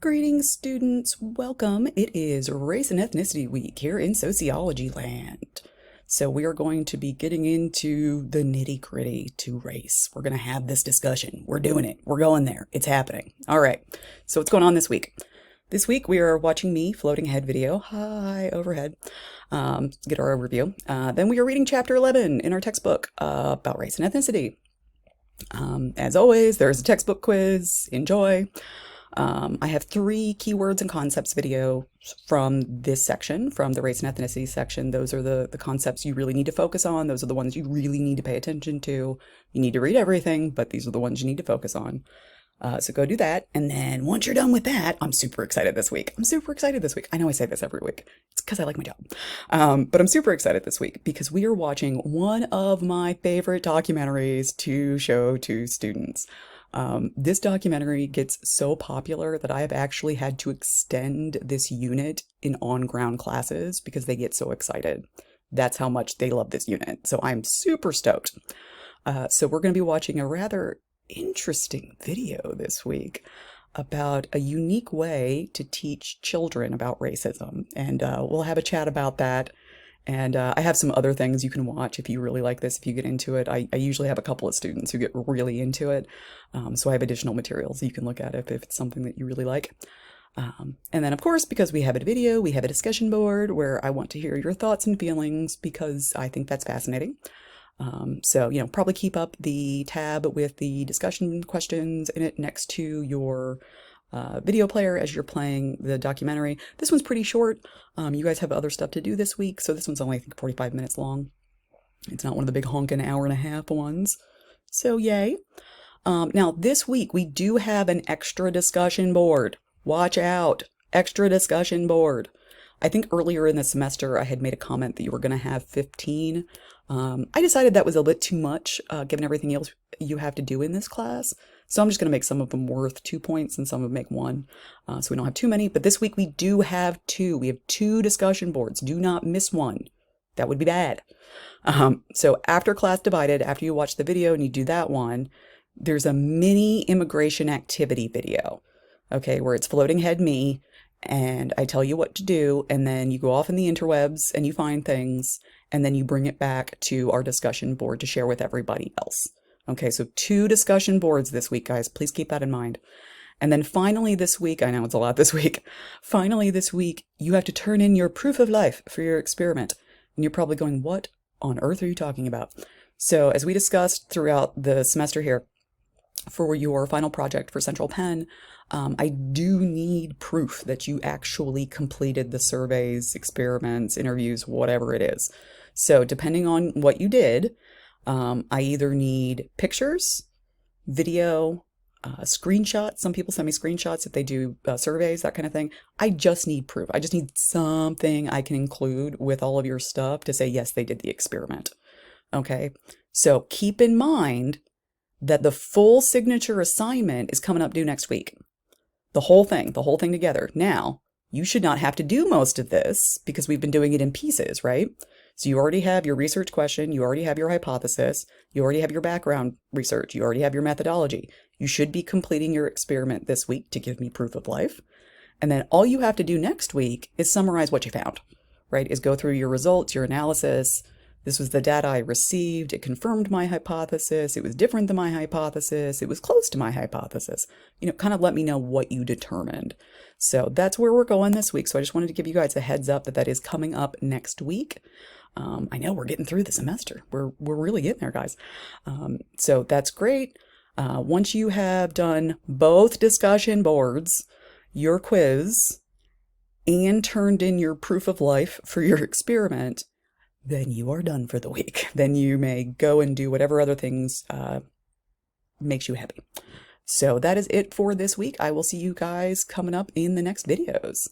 Greetings, students. Welcome. It is Race and Ethnicity Week here in Sociology Land. So we are going to be getting into the nitty-gritty to race. We're going to have this discussion. We're doing it. We're going there. It's happening. All right. So what's going on this week? This week we are watching me floating ahead video. Hi, overhead. Get our overview. Then we are reading chapter 11 in our textbook about race and ethnicity. As always, there's a textbook quiz. Enjoy. I have 3 keywords and concepts video from this section, from the race and ethnicity section. Those are the concepts you really need to focus on. Those are the ones you really need to pay attention to. You need to read everything, but these are the ones you need to focus on. So go do that. And then once you're done with that, I'm super excited this week. I know I say this every week. It's because I like my job. But I'm super excited this week because we are watching one of my favorite documentaries to show to students. This documentary gets so popular that I have actually had to extend this unit in on-ground classes because they get so excited. That's how much they love this unit. So I'm super stoked. So we're going to be watching a rather interesting video this week about a unique way to teach children about racism. And we'll have a chat about that. And I have some other things you can watch if you really like this, if you get into it. I usually have a couple of students who get really into it. So I have additional materials you can look at if it's something that you really like. And then, of course, because we have a video, we have a discussion board where I want to hear your thoughts and feelings because I think that's fascinating. So, probably keep up the tab with the discussion questions in it next to your video player as you're playing the documentary. This one's pretty short. You guys have other stuff to do this week, so this one's only, I think, 45 minutes long. It's not one of the big honkin' hour and a half ones. So, yay. Now, this week, we do have an extra discussion board. Watch out. Extra discussion board. I think earlier in the semester, I had made a comment that you were going to have 15. I decided that was a bit too much, given everything else you have to do in this class. So I'm just going to make some of them worth 2 points and some of them make 1. So we don't have too many. But this week we do have 2. We have 2 discussion boards. Do not miss one. That would be bad. So after class divided, after you watch the video and you do that one, there's a mini immigration activity video. Okay, where it's floating head me. And I tell you what to do, and then you go off in the interwebs and you find things, and then you bring it back to our discussion board to share with everybody else. Okay, so 2 discussion boards this week, guys. Please keep that in mind. And then finally this week, I know it's a lot this week, finally this week, you have to turn in your proof of life for your experiment. And you're probably going, what on earth are you talking about? So as we discussed throughout the semester here, for your final project for Central Penn, I do need proof that you actually completed the surveys, experiments, interviews, whatever it is. So depending on what you did, I either need pictures, video, screenshots. Some people send me screenshots if they do surveys, that kind of thing. I just need proof. I just need something I can include with all of your stuff to say, yes, they did the experiment. Okay, so keep in mind that the full signature assignment is coming up due next week. The whole thing together. Now, you should not have to do most of this because we've been doing it in pieces, right? So you already have your research question, you already have your hypothesis, you already have your background research, you already have your methodology. You should be completing your experiment this week to give me proof of life. And then all you have to do next week is summarize what you found, right? Is go through your results, your analysis. This was the data I received. It confirmed my hypothesis. It was different than my hypothesis. It was close to my hypothesis. Kind of let me know what you determined. So that's where we're going this week. So I just wanted to give you guys a heads up that is coming up next week. I know we're getting through the semester. We're really getting there, guys. So that's great. Once you have done both discussion boards, your quiz, and turned in your proof of life for your experiment, then you are done for the week. Then you may go and do whatever other things makes you happy. So that is it for this week. I will see you guys coming up in the next videos.